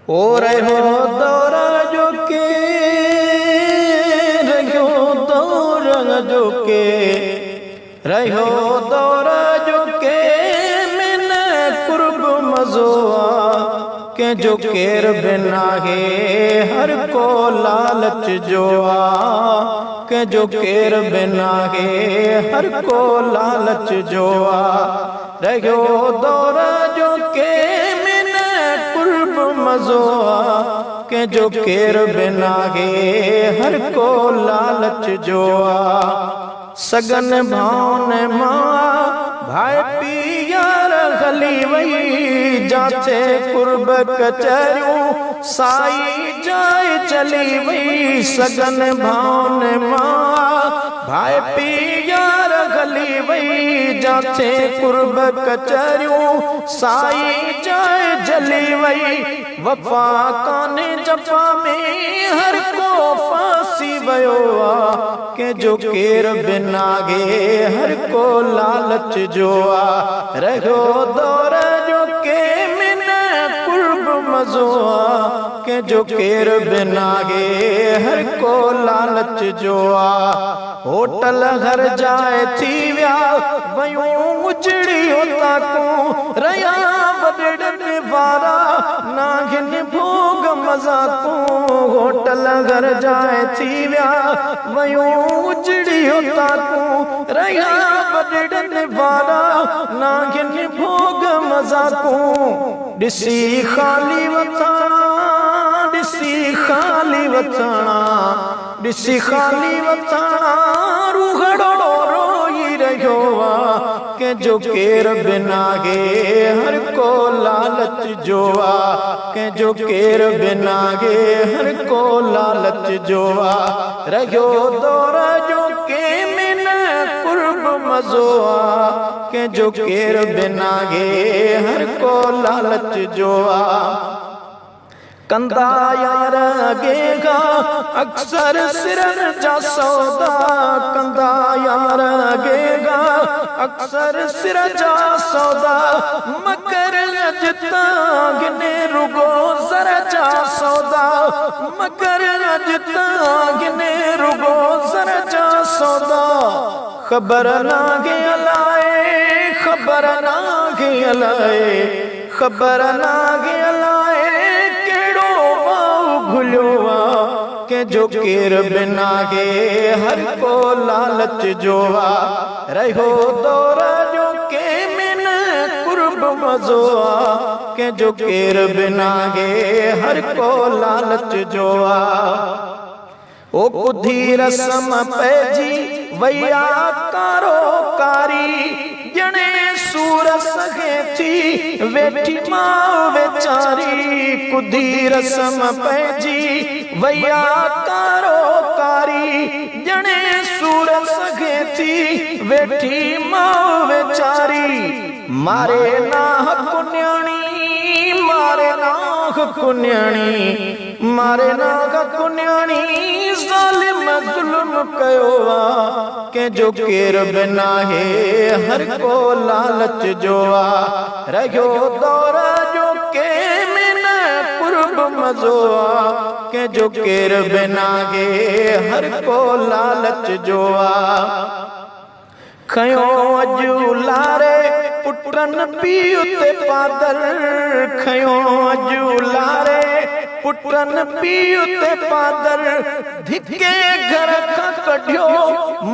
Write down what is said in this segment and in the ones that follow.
ओ रहो दौरा जो के रहो दौरा जो के रहो दौरा जो के मैंने कुर्ब मज़ोआ के जो केर बिना है हर को लालच जोआ के जो केर बिना है हर को लालच जोआ रहो दौरा जो के मैंने कुर्ब मज़ोआ के जो केर बिना है हर को लालच जोआ सगन भाव ने माँ भाई पियार गली वही जाते कुर्ब कचरियों साई जाए चली वही सगन भाव ने माँ भाई पियार गली वही जाते कुर्ब कचरियों साई जाए जली वही वफा काने जफा में हर को फांसी वयो के जो केर बिना गे हर को लालच जोआ रहो दौर जो के मिने कुर्ब मज़ोआ के जो केर बिना गे हर को लालच जोआ होटल घर जाए थी व्या वयूं उजड़ी होता को रया बदड़ने वारा नागिन भोग मजा को होटल घर जाए थी व्या वयूं उजड़ी होता को रया बदड़ने वारा नागिन भोग मजा को दिसी खाली वथाना दिसी खाली वथाना दिसी खाली वथाना रूहड़ो रोई रहो के जो केर बिना गे हर को लालच जोआ के जो केर बिना गे हर को लालच जोआ रहो दौर जो के मिने कुर्ब मज़ोआ के जो केर बिना गे हर को लालच जोआ कंदा यार गेगा अक्सर सिरन जा सौदा कंदा यार गेगा अक्सर सिर जा सौदा मकर अजता गिने रुगो जर जा सौदा मकर अजता गिने रुगो जर जा सौदा खबर ना गे अलाए खबर ना गे अलाए खबर ना गे अलाए भुलवा के जो केर बिना गे हर को लालच जोआ रहो दौरा जो के मिने कुर्ब मज़ोआ के जो केर बिना गे हर को लालच जोआ ओ कुधी रस्म पैजी वैया कारो कारी जने सूर सगे थी वेठी माँ वेचारी कुधी रस्म पैजी वैया कारो कारी जने सूर सगे थी वेठी माँ वेचारी मारे नाह कुन्याणी मारे नाह कुन्याणी मारे नाह कुन्याणी जालिम जुल्म कयोवा के जो केर बिना है हर को लालच जोआ रहो दौरा जो के मिने कुर्ब मज़ोआ के जो केर बिना गे हर को लालच जोआ खयो अजू लारे पुटन पीउ ते पादर खयो अजू लारे पुटन पीउ ते पादर धिके घर का कढियो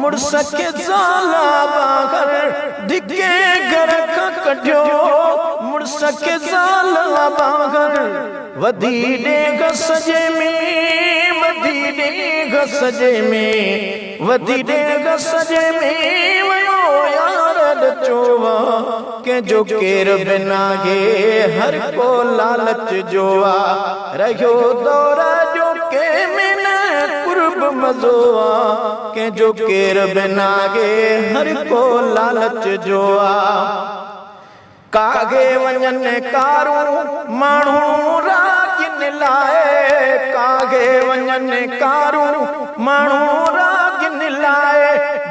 मुड़स के ज़ाला बागर धिके घर का कढियो मुड़स के ज़ाला बागर वधी डेग सजे में वधी डेग सजे में वधी डेग सजे में वयो यार चोवा के जो केर बिना गे हर को लालच जोआ रहो दौरा जो के मिने कुर्ब मज़ोआ के जो केर बिना गे हर को लालच जोआ कागे वञन कारू माण्हू रागिन लाए कागे वञन कारू माण्हू रागिन लाए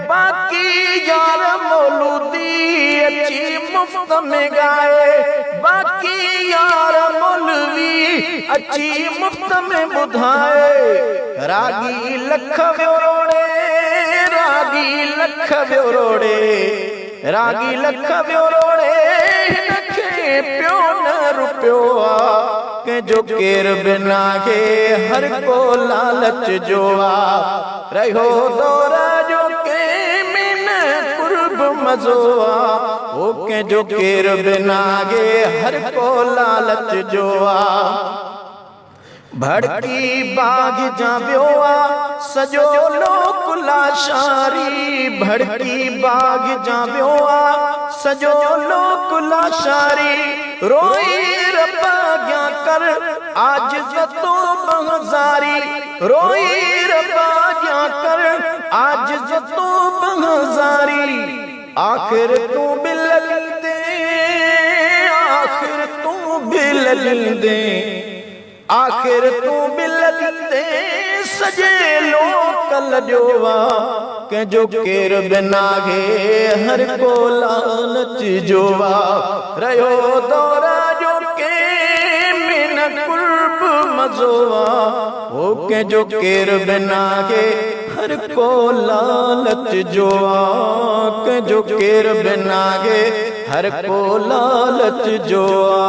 बाकी यार मौलूदी अची मुफ्त में गाए बाकी यार मौलवी अची मुफ्त में ॿुधाए रागी लख वियो रोड़े रागी लख वियो रोड़े रागी लख वियो रोड़े हिनखे पियो न रुपियो आ कंहिंजो केर बिना के हर को लालच जो आ रहियो दौर जो के में न कुर्ब मज़ो आ ओ कंहिंजो केर बिना के हर को लालच जो आ भड़की बाग जा वियो आ सजो लोक लाशारी भड़की बाग जा वियो आ सजो लोक लाशारी रोई रब्बा क्या कर आज जतो बहजारी रोई रब्बा क्या कर आज जतो बहजारी आखिर तू बिलल दे आखिर तू बिलल दे आखिर तू बिलल दे सजे लोक लजोवा कंहिंजो केर बिना गे हर को लालच जोवा रहियो दौर जो के में न कुर्ब मज़ोवा ओ कंहिंजो केर बिना गे हर को लालच जोवा कंहिंजो केर बिना गे हर को लालच जोवा।